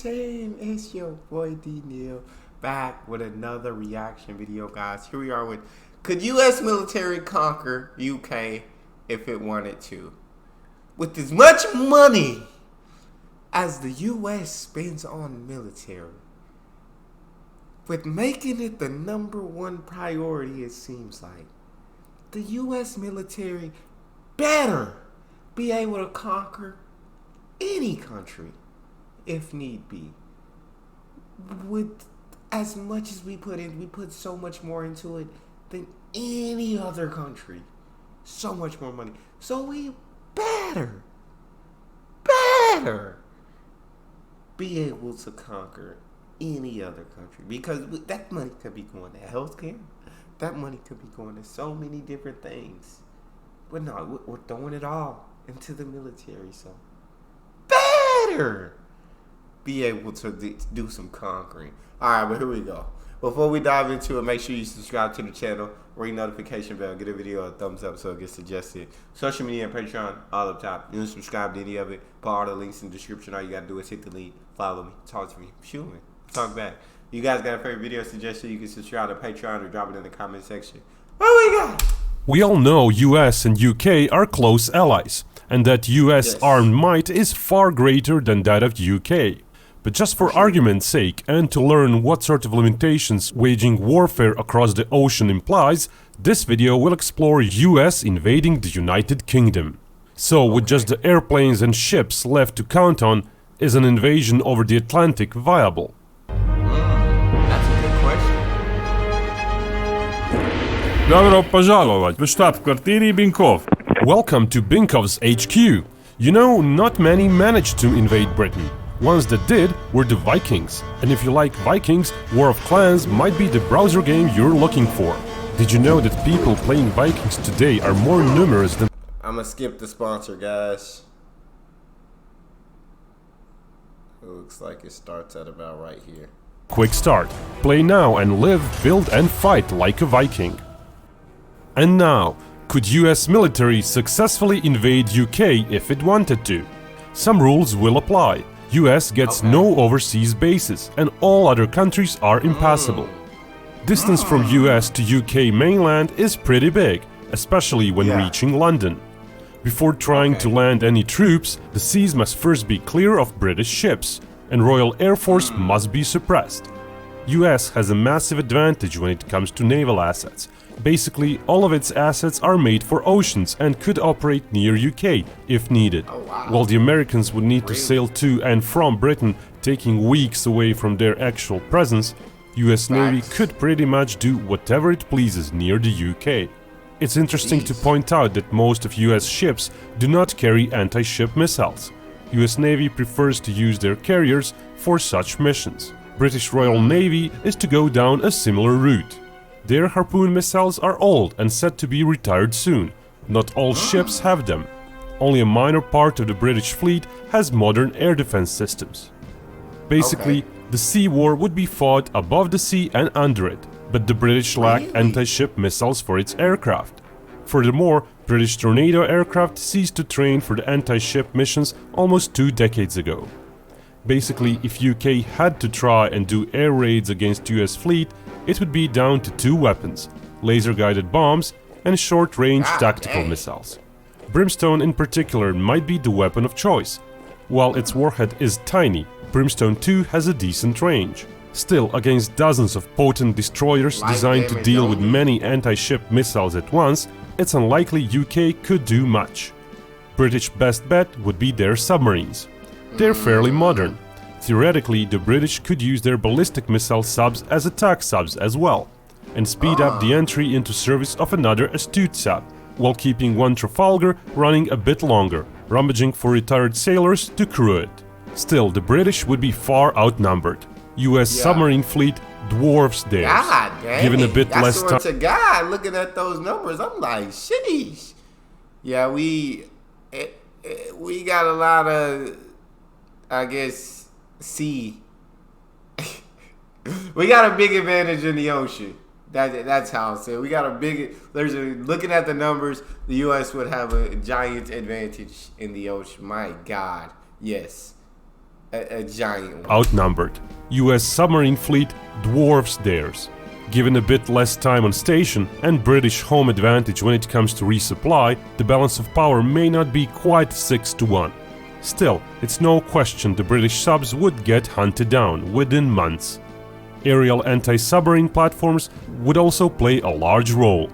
saying? It's your boy D Neal back with another reaction video, guys. Here we are with, could U.S. military conquer UK if it wanted to? With as much money as the U.S. spends on military, with making it the #1 priority, it seems like, the U.S. military better be able to conquer any country if need be. With as much as we put in, we put so much more into it than any other country. So much more money. So we better be able to conquer any other country, because that money could be going to healthcare. That money could be going to so many different things. But no, we're throwing it all into the military. So better be able to do some conquering. Alright, but here we go. Before we dive into it, make sure you subscribe to the channel, ring notification bell, get a video a thumbs up so it gets suggested. Social media and Patreon, all up top. You don't subscribe to any of it, put all the links in the description. All you gotta do is hit the link, follow me, talk to me, shoot me, talk back. You guys got a favorite video suggestion, you can subscribe to Patreon or drop it in the comment section. What we got? We all know US and UK are close allies, and that US armed might is far greater than that of UK. But just for argument's sake, and to learn what sort of limitations waging warfare across the ocean implies, this video will explore US invading the United Kingdom. So, with just the airplanes and ships left to count on, is an invasion over the Atlantic viable? That's a good question. Добро пожаловать в штаб-квартире Бинков. Welcome to Binkov's HQ. You know, not many managed to invade Britain. Ones that did were the Vikings. And if you like Vikings, War of Clans might be the browser game you're looking for. Did you know that people playing Vikings today are more numerous than... I'm gonna skip the sponsor, guys. It looks like it starts at about right here. Quick start. Play now and live, build and fight like a Viking. And now, could US military successfully invade UK if it wanted to? Some rules will apply. US gets no overseas bases and all other countries are impassable. Distance from US to UK mainland is pretty big, especially when reaching London. Before trying to land any troops, the seas must first be clear of British ships, and Royal Air Force must be suppressed. US has a massive advantage when it comes to naval assets. Basically, all of its assets are made for oceans and could operate near UK if needed. While the Americans would need to sail to and from Britain, taking weeks away from their actual presence, US Navy could pretty much do whatever it pleases near the UK. It's interesting to point out that most of US ships do not carry anti-ship missiles. US Navy prefers to use their carriers for such missions. British Royal Navy is to go down a similar route. Their Harpoon missiles are old and set to be retired soon. Not all ships have them. Only a minor part of the British fleet has modern air defense systems. Basically, the sea war would be fought above the sea and under it, but the British lack anti-ship missiles for its aircraft. Furthermore, British Tornado aircraft ceased to train for the anti-ship missions almost 2 decades ago. Basically, if UK had to try and do air raids against US fleet, it would be down to 2 weapons: laser-guided bombs and short-range tactical missiles. Brimstone in particular might be the weapon of choice. While its warhead is tiny, Brimstone 2 has a decent range. Still, against dozens of potent destroyers designed to deal with many anti-ship missiles at once, it's unlikely UK could do much. British best bet would be their submarines. They're fairly modern. Theoretically, the British could use their ballistic missile subs as attack subs as well, and speed up the entry into service of another astute sub, while keeping one Trafalgar running a bit longer, rummaging for retired sailors to crew it. Still, the British would be far outnumbered. US submarine fleet dwarfs theirs, given a bit less time. To God, looking at those numbers, I'm like, sheesh. Yeah, we got a lot of, I guess, sea. We got a big advantage in the ocean. That's how I say it. We got a big. Looking at the numbers, the U.S. would have a giant advantage in the ocean. My God, yes. a giant one. outnumbered. US submarine fleet dwarfs theirs. Given a bit less time on station and British home advantage when it comes to resupply, the balance of power may not be quite 6-1. Still, it's no question the British subs would get hunted down within months. Aerial anti-submarine platforms would also play a large role.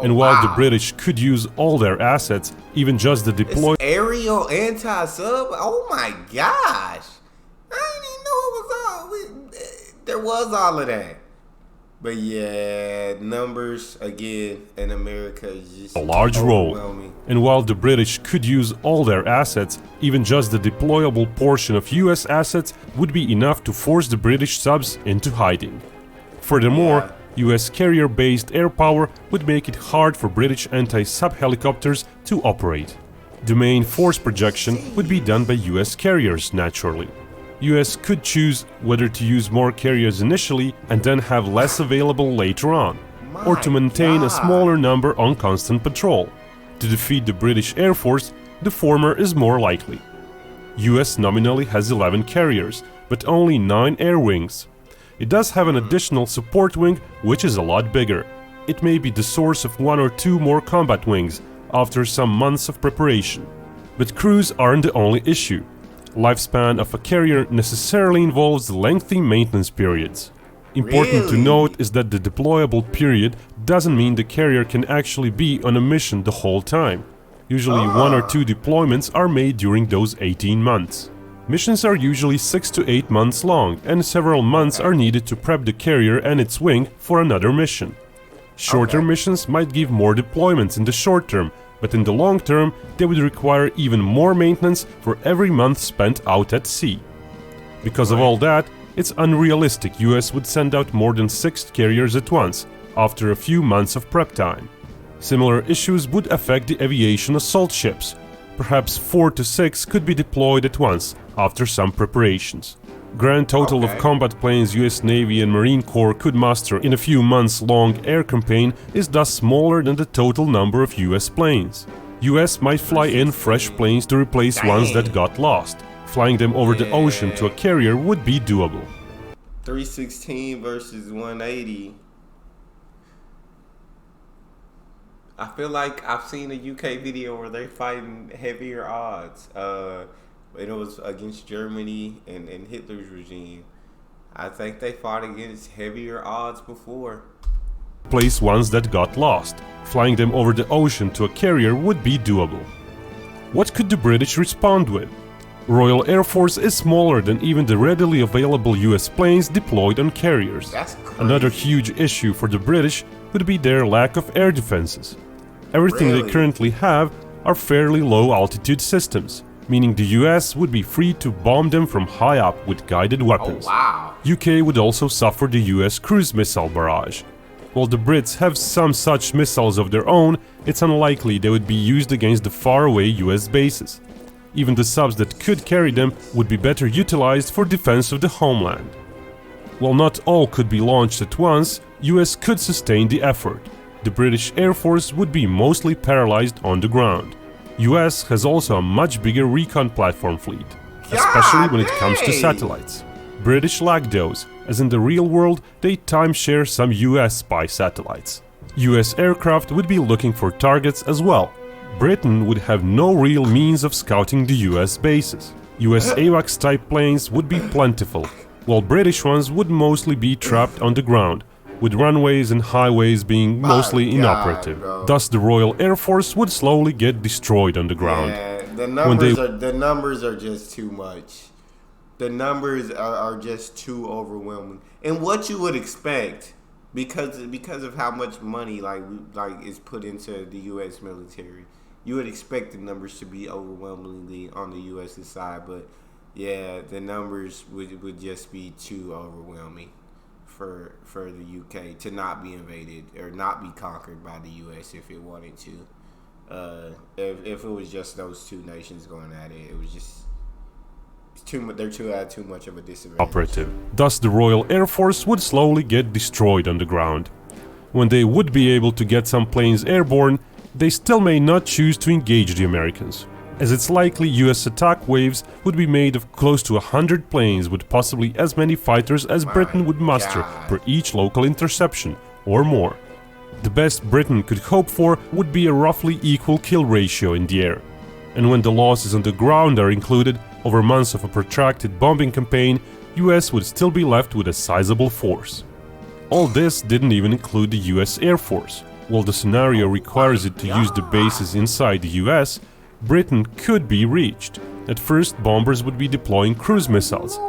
And while the British could use all their assets, even just the deploy aerial anti-sub? Oh my gosh! I didn't even know it was all. There was all of that. But yeah, numbers again in America is just a large role. And while the British could use all their assets, even just the deployable portion of US assets would be enough to force the British subs into hiding. Furthermore, US carrier-based air power would make it hard for British anti-sub helicopters to operate. The main force projection would be done by US carriers, naturally. US could choose whether to use more carriers initially and then have less available later on, or to maintain a smaller number on constant patrol. To defeat the British Air Force, the former is more likely. US nominally has 11 carriers, but only 9 air wings. It does have an additional support wing, which is a lot bigger. It may be the source of 1 or 2 more combat wings after some months of preparation. But crews aren't the only issue. Lifespan of a carrier necessarily involves lengthy maintenance periods. Important to note is that the deployable period doesn't mean the carrier can actually be on a mission the whole time. Usually 1 or 2 deployments are made during those 18 months. Missions are usually 6 to 8 months long, and several months are needed to prep the carrier and its wing for another mission. Shorter missions might give more deployments in the short term, but in the long term they would require even more maintenance for every month spent out at sea. Because of all that, it's unrealistic US would send out more than 6 carriers at once, after a few months of prep time. Similar issues would affect the aviation assault ships. Perhaps 4 to 6 could be deployed at once, after some preparations. Grand total of combat planes US Navy and Marine Corps could muster in a few months long air campaign is thus smaller than the total number of US planes. US might fly in fresh planes to replace ones that got lost. Flying them over the ocean to a carrier would be doable. 316 versus 180. I feel like I've seen a UK video where they're fighting heavier odds. It was against Germany and Hitler's regime. I think they fought against heavier odds before. Place ones that got lost. Flying them over the ocean to a carrier would be doable. What could the British respond with? Royal Air Force is smaller than even the readily available US planes deployed on carriers. Another huge issue for the British would be their lack of air defenses. Everything they currently have are fairly low altitude systems, meaning the US would be free to bomb them from high up with guided weapons. UK would also suffer the US cruise missile barrage. While the Brits have some such missiles of their own, it's unlikely they would be used against the faraway US bases. Even the subs that could carry them would be better utilized for defense of the homeland. While not all could be launched at once, US could sustain the effort. The British Air Force would be mostly paralyzed on the ground. US has also a much bigger recon platform fleet, especially when it comes to satellites. British lack those, as in the real world they timeshare some US spy satellites. US aircraft would be looking for targets as well. Britain would have no real means of scouting the US bases. US AWACS-type planes would be plentiful, while British ones would mostly be trapped on the ground, with runways and highways being mostly inoperative. Thus the Royal Air Force would slowly get destroyed on the ground. Yeah, the numbers are just too much. The numbers are just too overwhelming. And what you would expect, because of how much money like is put into the US military, you would expect the numbers to be overwhelmingly on the US side, but yeah, the numbers would just be too overwhelming for the UK to not be invaded or not be conquered by the US if it wanted to. If it was just those two nations going at it, it was just too much of a disadvantage. Thus the Royal Air Force would slowly get destroyed on the ground. When they would be able to get some planes airborne, they still may not choose to engage the Americans. as it's likely US attack waves would be made of close to 100 planes with possibly as many fighters as Britain would muster per each local interception, or more. The best Britain could hope for would be a roughly equal kill ratio in the air. And when the losses on the ground are included, over months of a protracted bombing campaign, US would still be left with a sizable force. All this didn't even include the US Air Force. While the scenario requires it to use the bases inside the US, Britain could be reached. At first, bombers would be deploying cruise missiles,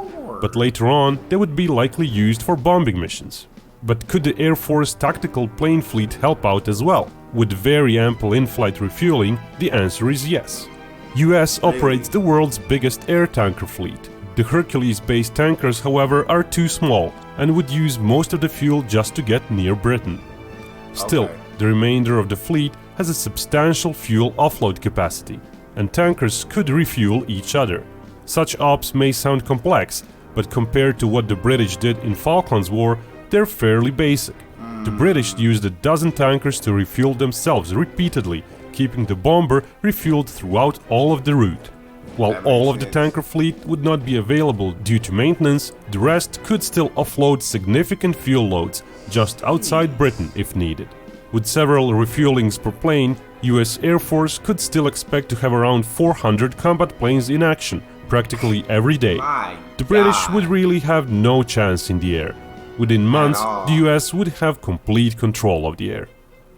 but later on they would be likely used for bombing missions. But could the Air Force tactical plane fleet help out as well? With very ample in-flight refueling, the answer is yes. US operates the world's biggest air tanker fleet. The Hercules-based tankers, however, are too small and would use most of the fuel just to get near Britain. Still, the remainder of the fleet has a substantial fuel offload capacity, and tankers could refuel each other. Such ops may sound complex, but compared to what the British did in Falklands War, they're fairly basic. The British used a dozen tankers to refuel themselves repeatedly, keeping the bomber refueled throughout all of the route. While all of the tanker fleet would not be available due to maintenance, the rest could still offload significant fuel loads just outside Britain if needed. With several refuelings per plane, US Air Force could still expect to have around 400 combat planes in action practically every day. The British would really have no chance in the air. Within months, the US would have complete control of the air.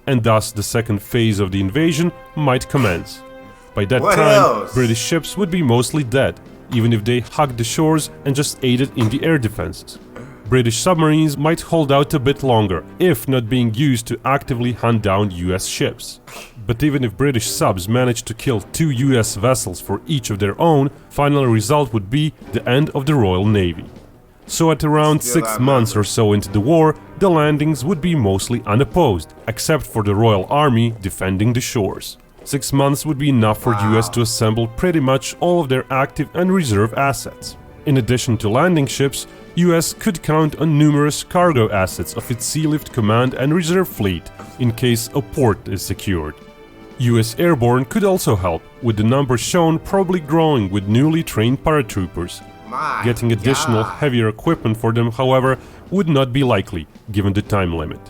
And thus the second phase of the invasion might commence. By that time, British ships would be mostly dead, even if they hugged the shores and just aided in the air defenses. British submarines might hold out a bit longer, if not being used to actively hunt down US ships. But even if British subs managed to kill 2 US vessels for each of their own, final result would be the end of the Royal Navy. So at around 6 months or so into the war, the landings would be mostly unopposed, except for the Royal Army defending the shores. 6 months would be enough for US to assemble pretty much all of their active and reserve assets. In addition to landing ships, US could count on numerous cargo assets of its Sealift Command and Reserve Fleet in case a port is secured. US Airborne could also help, with the numbers shown probably growing with newly trained paratroopers. Getting additional heavier equipment for them, however, would not be likely, given the time limit.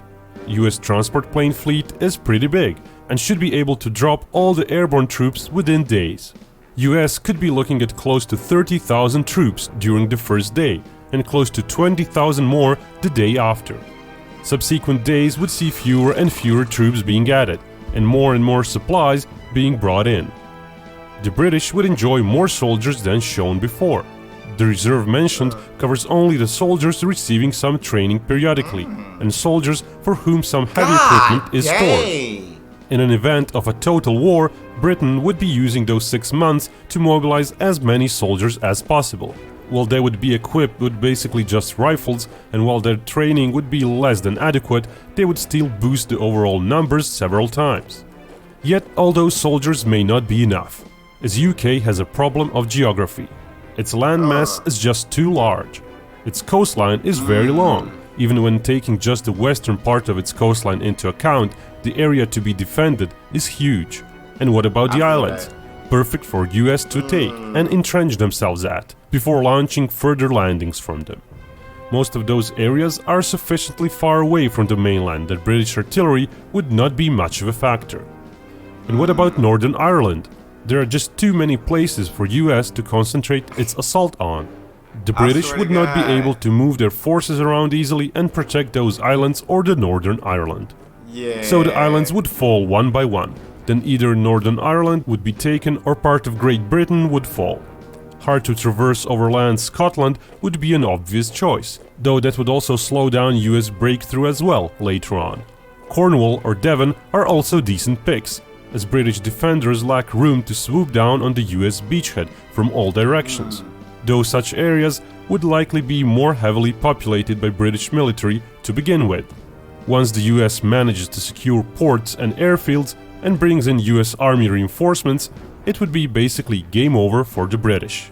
US transport plane fleet is pretty big, and should be able to drop all the airborne troops within days. US could be looking at close to 30,000 troops during the first day, and close to 20,000 more the day after. Subsequent days would see fewer and fewer troops being added, and more supplies being brought in. The British would enjoy more soldiers than shown before. The reserve mentioned covers only the soldiers receiving some training periodically, and soldiers for whom some heavy equipment is stored. In an event of a total war, Britain would be using those 6 months to mobilize as many soldiers as possible. While they would be equipped with basically just rifles, and while their training would be less than adequate, they would still boost the overall numbers several times. Yet all those soldiers may not be enough, as UK has a problem of geography. Its landmass is just too large. Its coastline is very long. Even when taking just the western part of its coastline into account, the area to be defended is huge. And what about the islands? Perfect for US to take and entrench themselves at, before launching further landings from them. Most of those areas are sufficiently far away from the mainland that British artillery would not be much of a factor. And what about Northern Ireland? There are just too many places for US to concentrate its assault on. The British would not be able to move their forces around easily and protect those islands or the Northern Ireland. So the islands would fall one by one. Then either Northern Ireland would be taken or part of Great Britain would fall. Hard to traverse overland Scotland would be an obvious choice, though that would also slow down US breakthrough as well later on. Cornwall or Devon are also decent picks, as British defenders lack room to swoop down on the US beachhead from all directions, though such areas would likely be more heavily populated by British military to begin with. Once the US manages to secure ports and airfields and brings in US Army reinforcements, it would be basically game over for the British.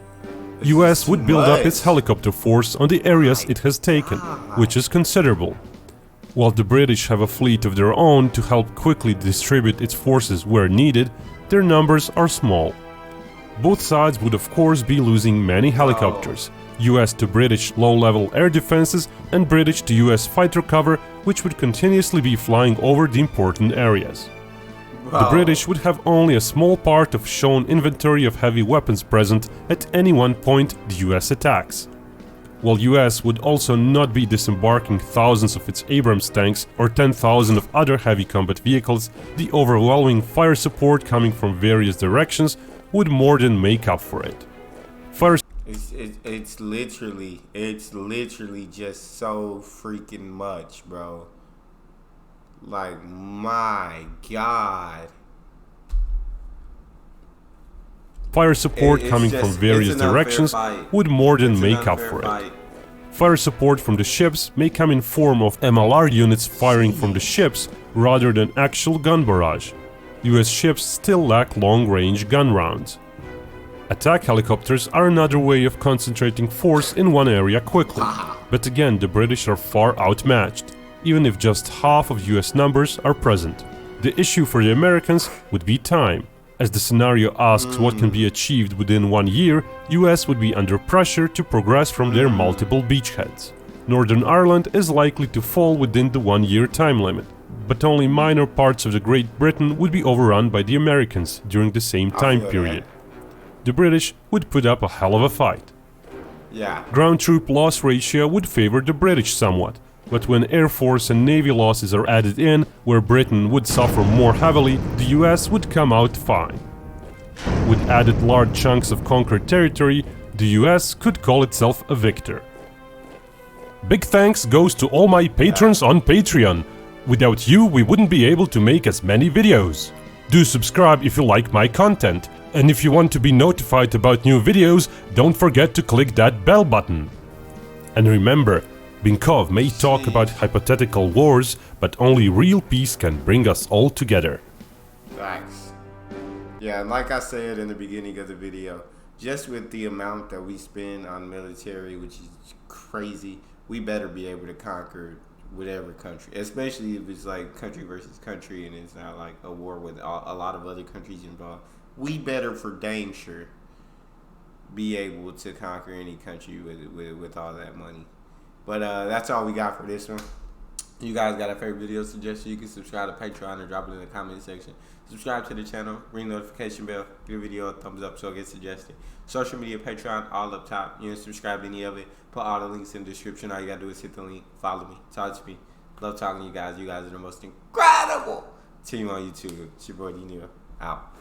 US would build up its helicopter force on the areas it has taken, which is considerable. While the British have a fleet of their own to help quickly distribute its forces where needed, their numbers are small. Both sides would of course be losing many helicopters. US to British low-level air defenses and British to US fighter cover, which would continuously be flying over the important areas. The British would have only a small part of shown inventory of heavy weapons present at any one point the US attacks. While US would also not be disembarking thousands of its Abrams tanks or 10,000 of other heavy combat vehicles, the overwhelming fire support coming from various directions would more than make up for it. It's literally just so freaking much, bro. Like, my God. Fire support coming from various directions would more than make up for it. Fire support from the ships may come in form of MLR units firing from the ships rather than actual gun barrage. US ships still lack long-range gun rounds. Attack helicopters are another way of concentrating force in one area quickly, but again the British are far outmatched, even if just half of US numbers are present. The issue for the Americans would be time. As the scenario asks what can be achieved within 1 year, US would be under pressure to progress from their multiple beachheads. Northern Ireland is likely to fall within the 1-year time limit, but only minor parts of the Great Britain would be overrun by the Americans during the same time period. The British would put up a hell of a fight. Ground troop loss ratio would favor the British somewhat, but when Air Force and Navy losses are added in, where Britain would suffer more heavily, the US would come out fine. With added large chunks of conquered territory, the US could call itself a victor. Big thanks goes to all my patrons on Patreon. Without you, we wouldn't be able to make as many videos. Do subscribe if you like my content, and if you want to be notified about new videos, don't forget to click that bell button. And remember, Binkov may talk about hypothetical wars, but only real peace can bring us all together. Facts. Yeah, and like I said in the beginning of the video, just with the amount that we spend on military, which is crazy, we better be able to conquer whatever country, especially if it's like country versus country and it's not like a war with a lot of other countries involved. We better for dang sure be able to conquer any country with all that money. But that's all we got for this one. You guys got a favorite video suggestion, you can subscribe to Patreon or drop it in the comment section. Subscribe to the channel, ring the notification bell, give the video a thumbs up so it gets suggested. Social media, Patreon, all up top. You can subscribe to any of it. Put all the links in the description. All you gotta do is hit the link, follow me, talk to me. Love talking to you guys. You guys are the most incredible team on YouTube. It's your boy Neal. Out.